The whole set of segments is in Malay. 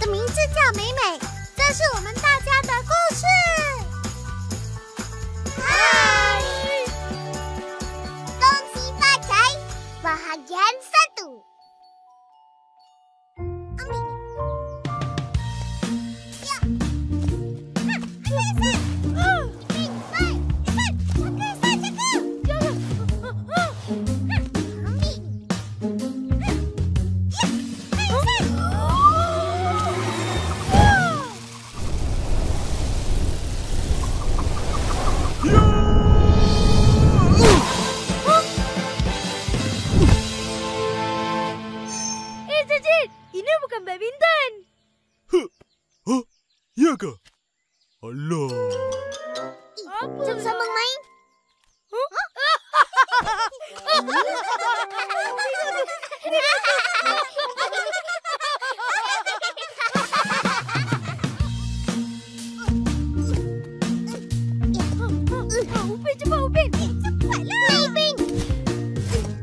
的名字叫美美，这是我们大家的故事。嗨，恭喜发财，bahagian 1. Ini bukan badminton. Hah? Ya ke? Alah. Jom sambung main. Upin, cepat Upin. Cepatlah. Upin.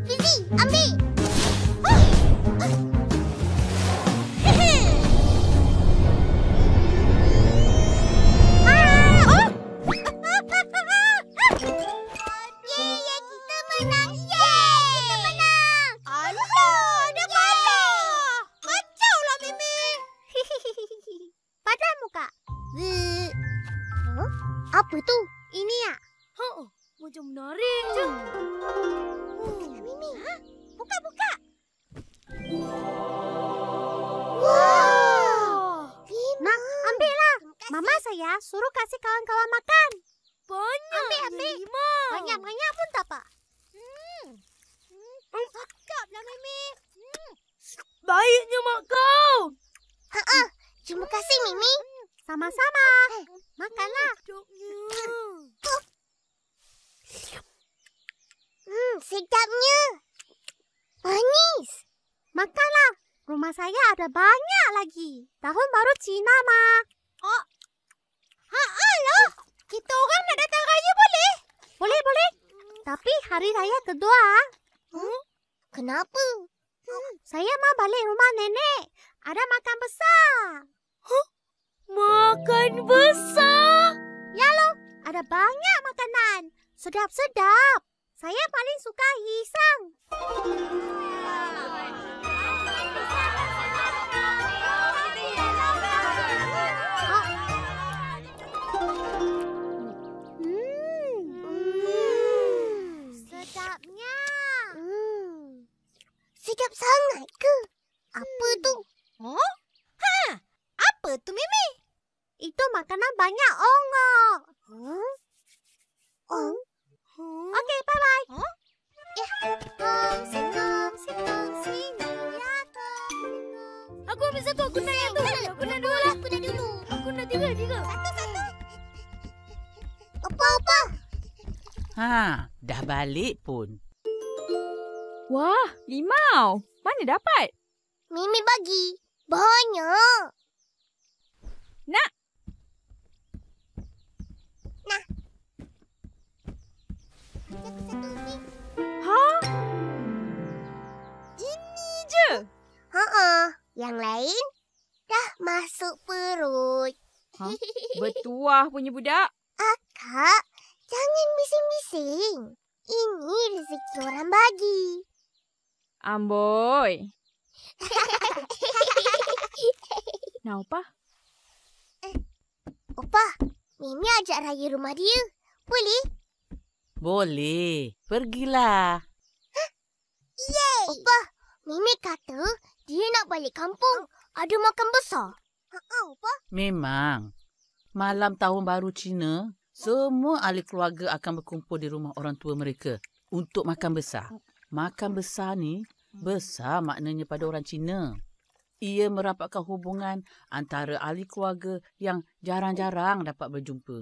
Fizi, ambil. Apa tu? Ini ya? Macam menarik je. Mimi, buka. Wow! Nak, ambillah. Mama saya suruh kasih kawan-kawan makan. Banyak. Ambil. 5. Banyak pun tak apa. Cakaplah, Mimi. Baiknya mak kau. Terima kasih, Mimi. Sama-sama. Makanlah. Sedapnya. Manis. Makanlah. Rumah saya ada banyak lagi. Tahun baru Cina, Ma. Loh. Kita orang nak datang raya boleh? Boleh. Tapi hari raya kedua. Kenapa? Saya mau balik rumah nenek. Ada makan besar. Makan besar? Ya loh, ada banyak makanan. Sedap-sedap. Saya paling suka hisang. Sedapnya. Sedap sangat ke? Apa tu? Apa tu, Mimi? Itu makanan banyak ongok. Okey, bye-bye. Singkong, sini ya kong. Aku ambil satu. Aku nak yang tu. Aku nak dua. Aku dah dulu. Aku nak tiga. Satu. Apa? Dah balik pun. Wah, limau. Mana dapat? Mimi bagi. Banyak. Nak. Satu, Mimi. Ini je. Yang lain dah masuk perut. Bertuah punya budak. Kak, jangan bising-bising. Ini rezeki orang bagi. Amboi. Nah, Opah. Opah, Mimi ajak raya rumah dia. Boleh? Boleh. Pergilah. Yeay! Opah, Mimi kata dia nak balik kampung. Ada makan besar. Opah. Memang. Malam tahun baru Cina, semua ahli keluarga akan berkumpul di rumah orang tua mereka untuk makan besar. Makan besar ni, besar maknanya pada orang Cina. Ia merapatkan hubungan antara ahli keluarga yang jarang-jarang dapat berjumpa.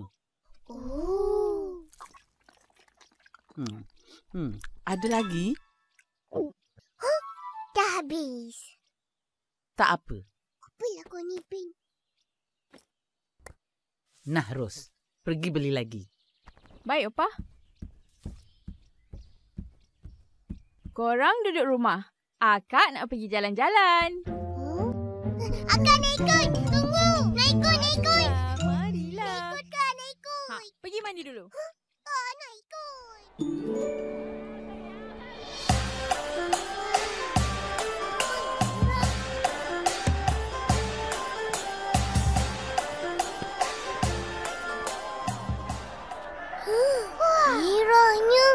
Ada lagi? Dah habis. Tak apa. Apa yang kau ni, Pin? Nah, Ros. Pergi beli lagi. Baik, Opah. Korang duduk rumah. Akak nak pergi jalan-jalan. Akak nak ikut. Tunggu. Nak ikut. Marilah. Ikut Kak, nak ikut. Pergi mandi dulu. Nak ikut. Merahnya.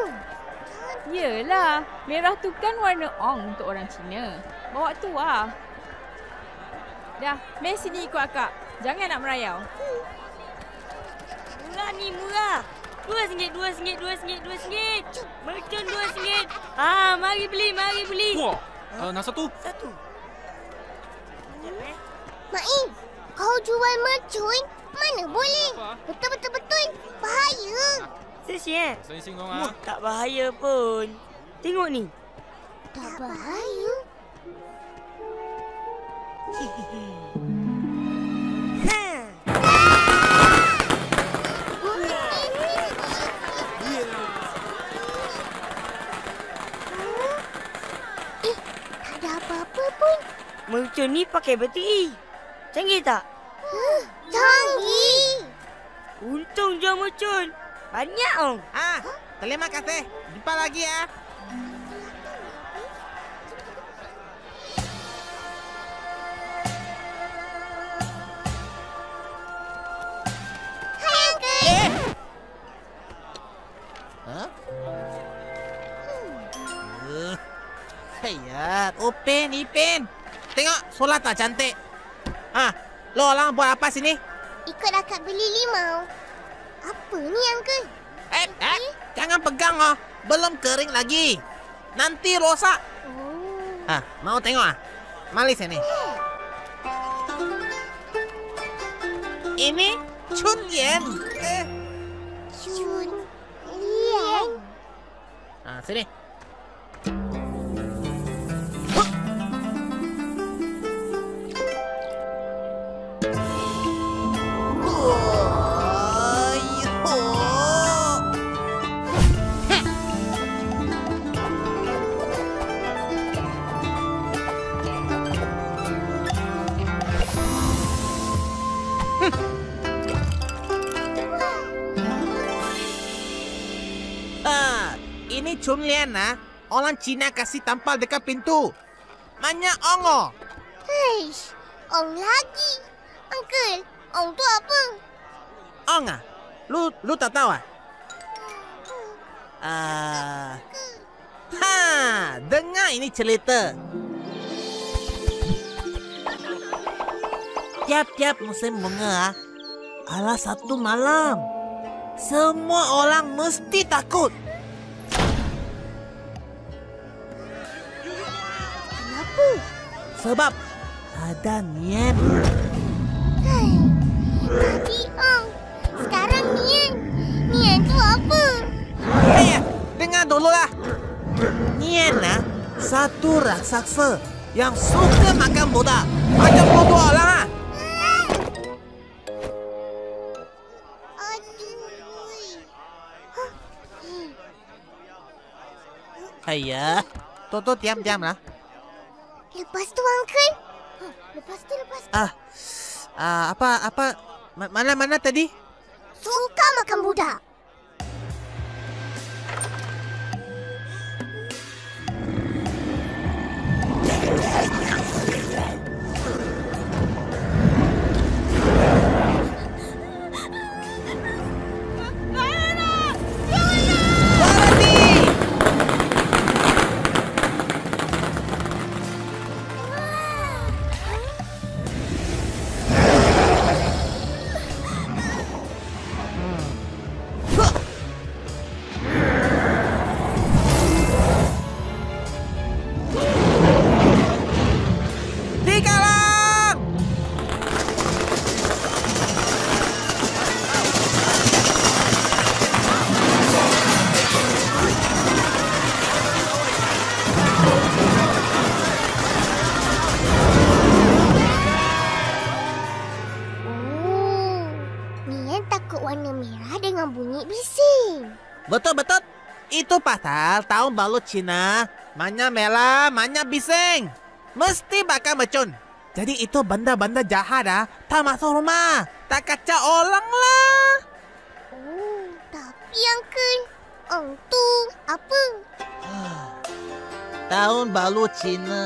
Yelah, merah tu kan warna ong untuk orang Cina. Bawa tu lah. Dah, mari sini ikut akak. Jangan nak merayau. Murah ni, murah. RM2, RM2. Mercun RM2. Mari beli. Wah, nak satu? Satu. Maim, kau jual mercun? Mana boleh? Betul. Bahaya. Sesian. Sing kau Tak bahaya pun. Tengok ni. Tak bahaya. Tak ada apa-apa pun. Mercun ni pakai bateri. Canggih tak? Canggih. Untung jual mercun. Banyak ong. Terima kasih. Jumpa lagi ya. Hai, Uncle. Hayat, Upin, Ipin. Tengok, solat tak cantik. Lo orang buat apa sini? Ikut akak beli limau. Apa ni, Uncle? Jangan pegang oh. Belum kering lagi. Nanti rosak. Mau tengok Mari sini. Ini Chun Lian. Chun Lian. Sini. Ini Chun Lian orang Cina kasih tampal dekat pintu. Banyak ongo. Heish, ong lagi. Uncle, ong tu apa? Ong Lu tak tahu dengar ini cerita. Tiap-tiap musim bunga ada satu malam. Semua orang mesti takut. Kenapa? Sebab ada Nian. Tadi ong, sekarang Nian. Nian tu apa? Dengar dululah. Nian satu raksasa yang suka makan budak. Macam bodoh orang Ayah, Toto diam-diam lah. Lepas tu, Uncle. Lepas tu. Mana tadi? Suka makan budak. Betul-betul. Itu pasal tahun baru Cina. Banyak merah, banyak bising. Mesti bakal mercun. Jadi itu benda-benda jahat tak masuk rumah. Tak kacau orang lah. Oh, tapi Uncle, Ong tu apa? Tahun baru Cina.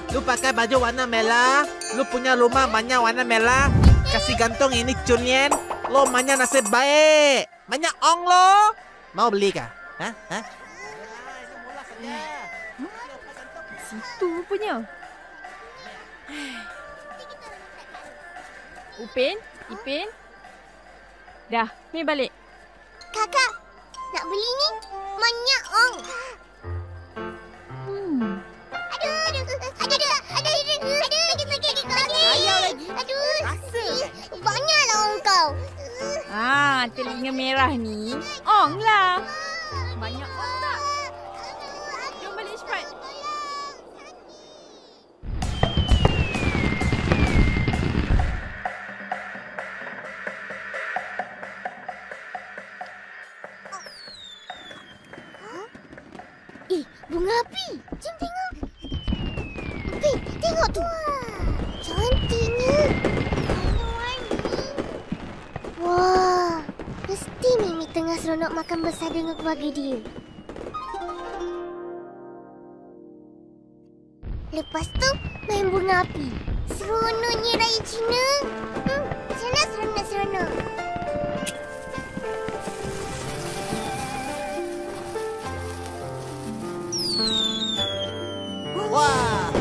Lu pakai baju warna merah. Lu punya rumah banyak warna merah. Kasih gantung ini cunian. Lo banyak nasib baik. Banyak ong lo. Mau beli kah? Hah? Situ rupanya. Upin, Ipin. Dah, ni balik. Kakak, nak beli ni? Banyak ong. Banyaklah ong kau. Telinga merah ni ong lah. Banyak ong tak? Jom balik cepat. Bunga api. Jom tengok. Upin, tengok tu. Cantiknya. Wah, mesti Mimi tengah seronok makan bersama dengan keluarga dia. Lepas tu, main bunga api. Seronoknya raya Cina. Seronok. Wah.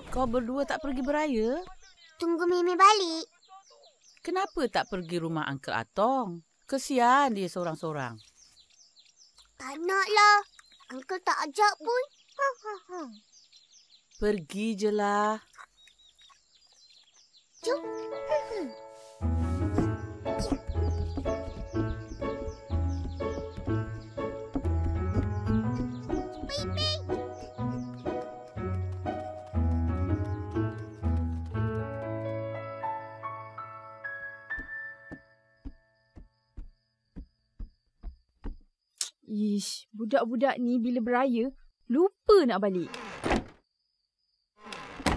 Kau berdua tak pergi beraya? Tunggu Mimi balik. Kenapa tak pergi rumah Uncle Atong? Kesian dia seorang-seorang. Tak naklah. Uncle tak ajak pun. Pergi je lah. Jom. Budak-budak ni bila beraya, lupa nak balik.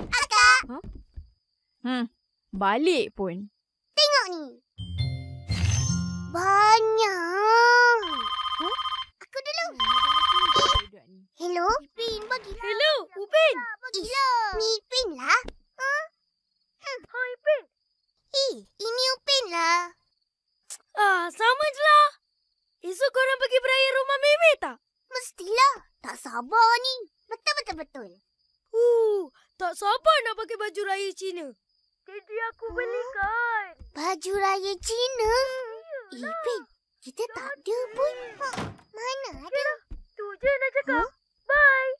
Akak! Balik pun. Tengok ni. Banyak. Aku dulu. Hello? Upin, bagilah. Hello, Upin. Bagilah. Ni Upin lah. Hai, Upin. Ini Upin lah. Sama je lah. Esok korang pergi beraya rumah Mimi tak? Mestilah. Tak sabar ni. Betul. Tak sabar nak pakai baju raya Cina. Jadi aku belikan. Baju raya Cina? Upin, kita tak ada pun. Mana ada? Tu je nak cakap. Bye.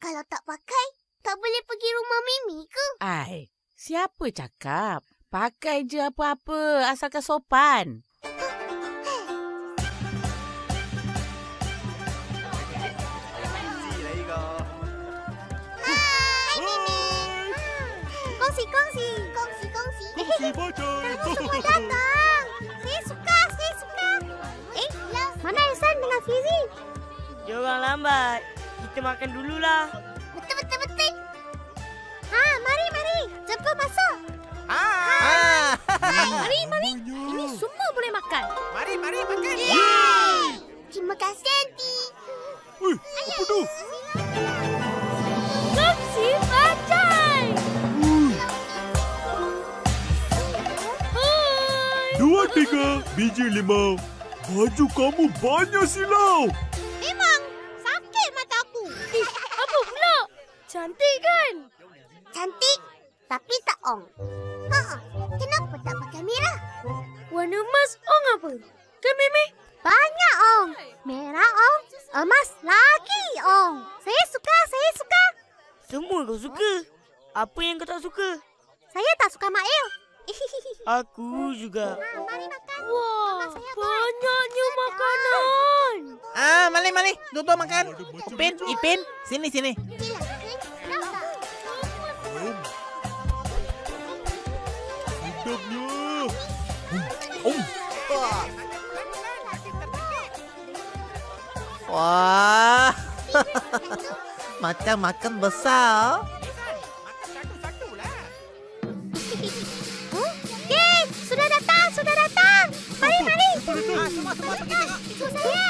Kalau tak pakai, tak boleh pergi rumah Mimi ke? Ai, siapa cakap? Pakai je apa-apa asalkan sopan. Kongsi bacai. Semua datang. Saya suka. Mana Ihsan dengan Fizi? Diorang lambat. Kita makan dululah. Betul. Mari. Jemput masuk. Mari. Ini semua boleh makan. Mari makan. Terima kasih, Aunty. Apa tu? Kongsi bacai. Hai. 2, 3, biji 5. Baju kamu banyak silau. Memang sakit mataku. Apa pula? Cantik kan? Cantik, tapi tak ong. Kenapa tak pakai merah? Warna emas ong apa? Kan Mimi? Banyak, Ong. Merah, Ong. Emas lagi, Ong. Saya suka. Semua kau suka. Apa yang kau tak suka? Saya tak suka Mail. Aku juga. Mari makan. Wah, saya buat. banyaknya makanan. Mali. Duduk makan. Ipin. Sini. Sedapnya. Wah. Macam makan besar. Yeay, sudah datang. Mari. Semua pergi. Ikut saya.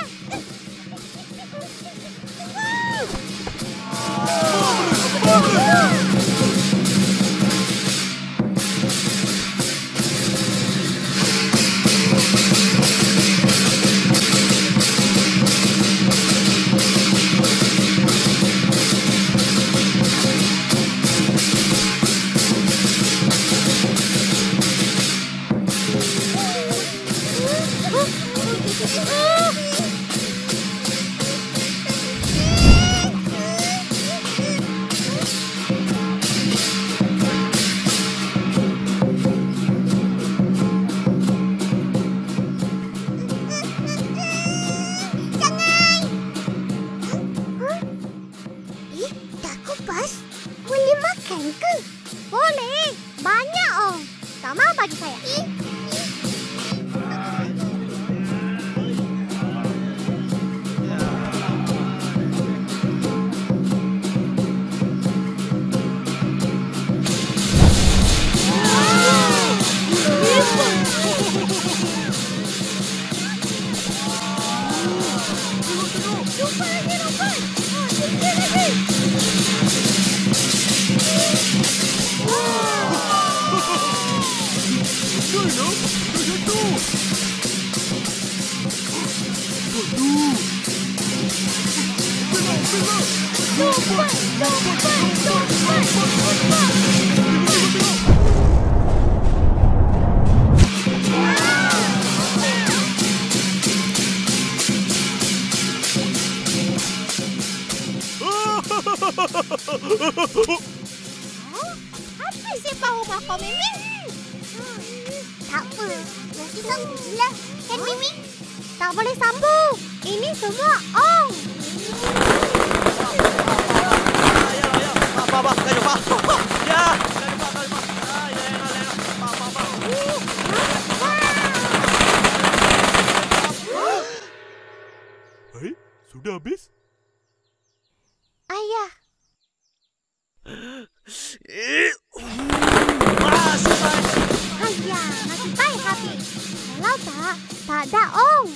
Tak kupas? Boleh makan ke? Boleh. Banyak, Ong. Tak mau bagi saya. Apa siapa rumah kau, Mimi? Tak apa. Nanti sambung je lah. Kan, Mimi? Tak boleh sambung. Ini semua Ong. Pak. Ya. Hai, sudah habis? Ayah. Ayah, masih baik habis. Kalau tak ada Ong.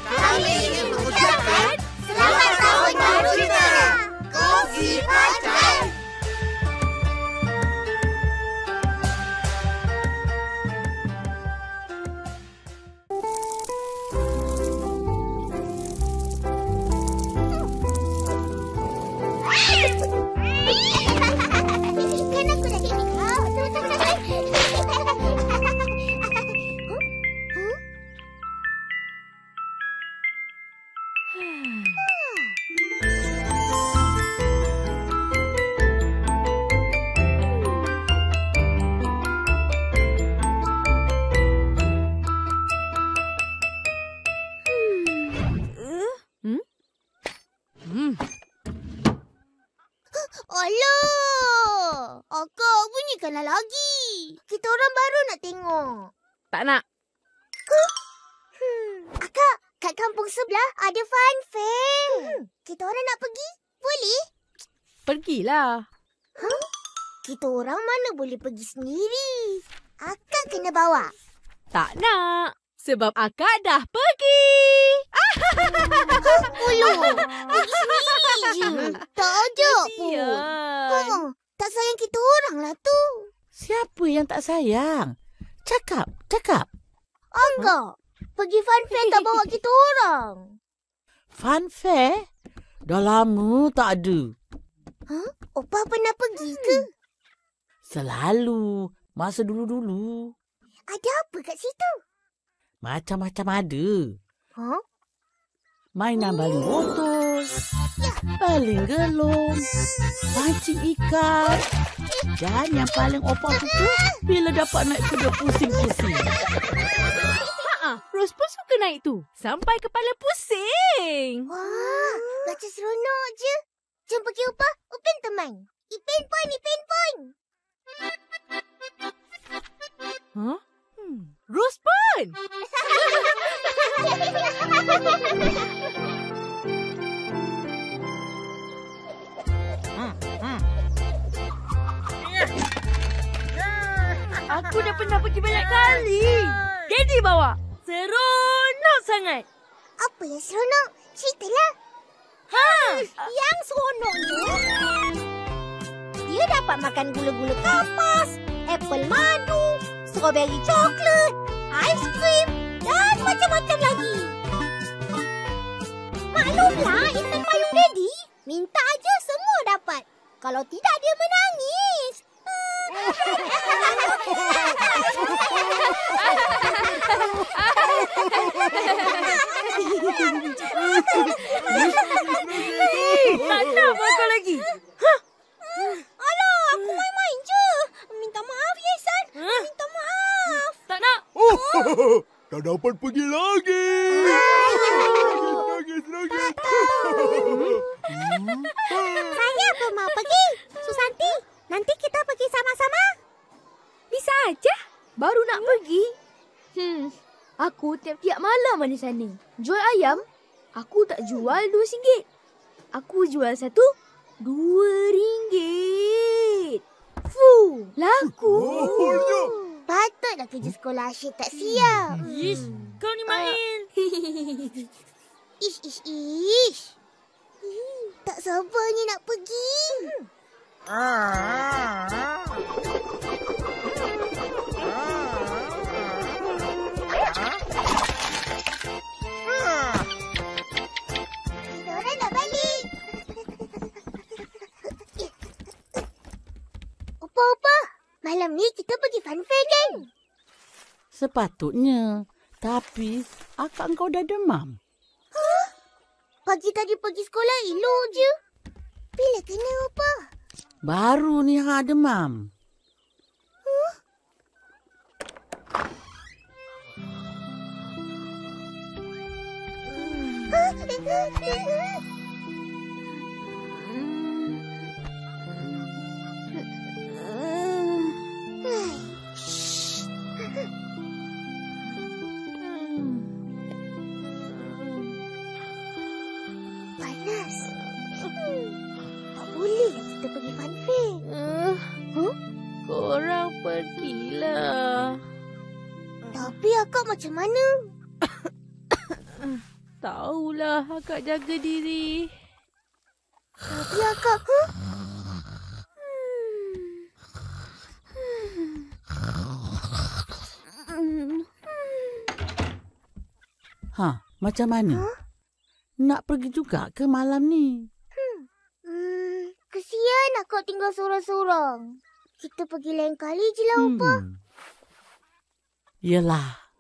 Kami ingin mengucapkan Selamat Tahun Baru Cina. Kongsi Fajar. Kan aku lagi kau. Alah! Akak, bunyikanlah lagi. Kita orang baru nak tengok. Tak nak. Akak, kat kampung sebelah ada fun fair. Kita orang nak pergi? Boleh? Pergilah. Kita orang mana boleh pergi sendiri. Akak kena bawa. Tak nak. Sebab akak dah pergi. Ulu, pergi sendiri je. Tak ajak pun. Kesian. Tak sayang kita orang lah tu. Siapa yang tak sayang? Cakap. Enggak. Pergi fun fair tak bawa kita orang. Fun fair? Dah lama tak ada. Opah pernah pergi ke? Selalu. Masa dulu-dulu. Ada apa kat situ? Macam-macam ada. Huh? Mainan baling botol. Baling gelong. Pancing ikan. Dan yang paling opah suka bila dapat naik kuda pusing-pusing. Ros pun suka naik tu. Sampai kepala pusing. Wah, macam seronok je. Jom pergi Opah. Upin teman. Ipin pun. Huh? Ros pun. Aku dah pernah pergi banyak kali. Jadi bawa. Seronok sangat. Apa yang seronok? Ceritalah. Yang seronoknya, dia dapat makan gula-gula kapas, apple madu, strawberry coklat, ais krim dan macam-macam lagi. Maklumlah, Intan Payung Daddy. Minta aja semua dapat. Kalau tidak, dia menangis. Tak nak makan lagi. Alah, aku main-main je. Minta maaf, Yesan. Minta maaf. Tak nak. Tak dapat pergi lagi. Nangis. Saya pun mau pergi. Susanti, nanti kita pergi sama-sama. Bisa aja. Baru nak pergi. Aku tiap-tiap malam ada sana. Jual ayam, aku tak jual RM2. Aku jual satu RM2. Laku. Patutlah kerja sekolah asyik tak siap. Kau ni main. Ish. Tak sabarnya nak pergi. Diorang dah balik. Opa, malam ni kita pergi fun fair kan? Sepatutnya. Tapi akak kau dah demam. Pagi tadi pergi sekolah elok je. Bila kena Opa? Baru ni demam. Panas. Tak boleh kita pergi fun fair. Korang pergilah. Tapi akak macam mana? Taulah akak jaga diri. Tapi akak... Macam mana? Nak pergi juga ke malam ni? Kesian akak tinggal sorang-sorang. Kita pergi lain kali je lah, Opa. Yelah.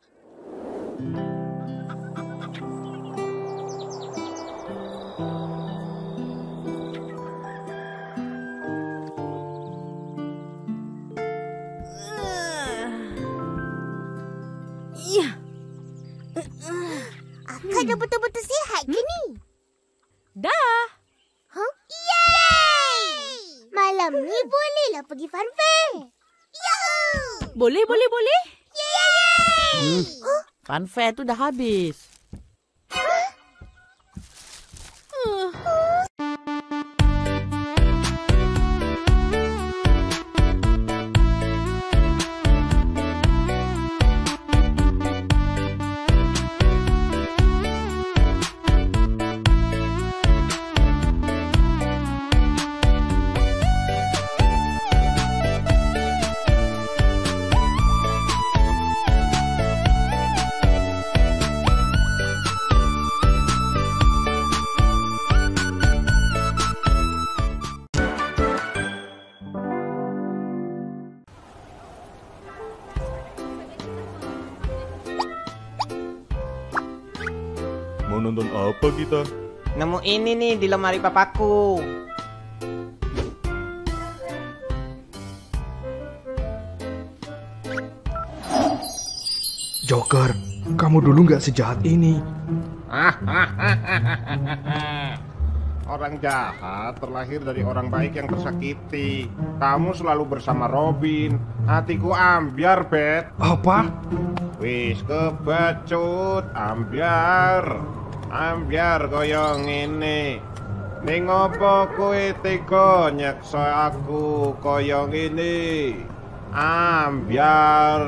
Akak dah betul-betul sihat ke ni? Dah. Yeay! Malam ni bolehlah pergi fun fair. Yahoo! Boleh. Yeay! Fun fair tu dah habis. Mau nonton apa kita? Nemu ini nih di lemari papaku. Joker, kamu dulu nggak sejahat ini. Orang jahat terlahir dari orang baik yang tersakiti. Kamu selalu bersama Robin. Hatiku ambiar, Bet. Apa? Wis kebacut, ambiar. Ambiar koyo ngene. Ning opo kowe tega nyeksa aku koyo ngene? Ambiar.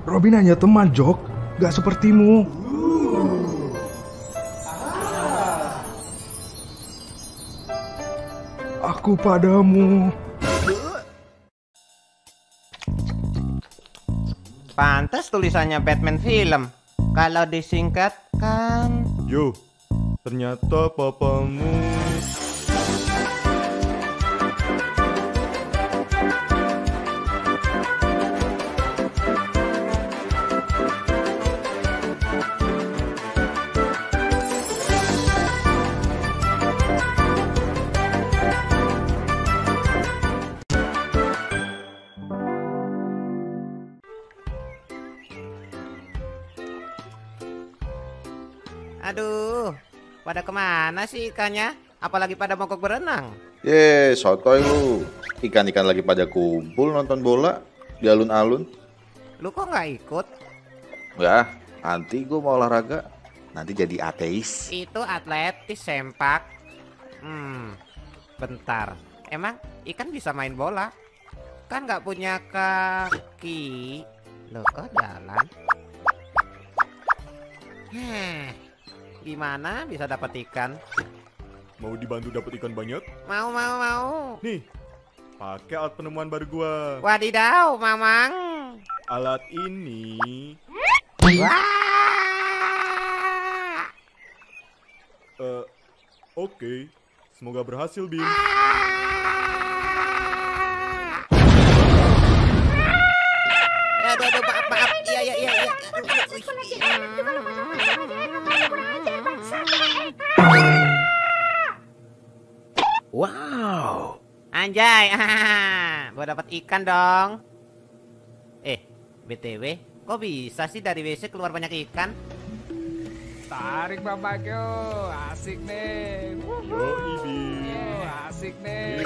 Robin hanya teman, Jok. Nggak sepertimu. Aku padamu. Pantas tulisannya Batman film. Kalau disingkatkan... Yo, ternyata papamu... Aduh, pada kemana sih ikannya? Apalagi pada mogok berenang. Sotoy lu. Ikan-ikan lagi pada kumpul nonton bola di alun-alun. Lu kok nggak ikut? Ya, nanti gue mau olahraga. Nanti jadi ateis. Itu atletis sempak. Bentar. Emang ikan bisa main bola? Kan nggak punya kaki. Loh kok jalan? Gimana bisa dapat ikan? Mau dibantu dapat ikan banyak? Mau. Nih, pakai alat penemuan baru gua. Wadidaw, Mamang. Alat ini... Oke. Semoga berhasil, Bim. Aduh, maaf. Iya. Wow. Anjay, gua dapat ikan dong. BTW, kok bisa sih dari WC keluar banyak ikan? Tarik Bambakyo, asik nih. Yo, Bim. Asik nih.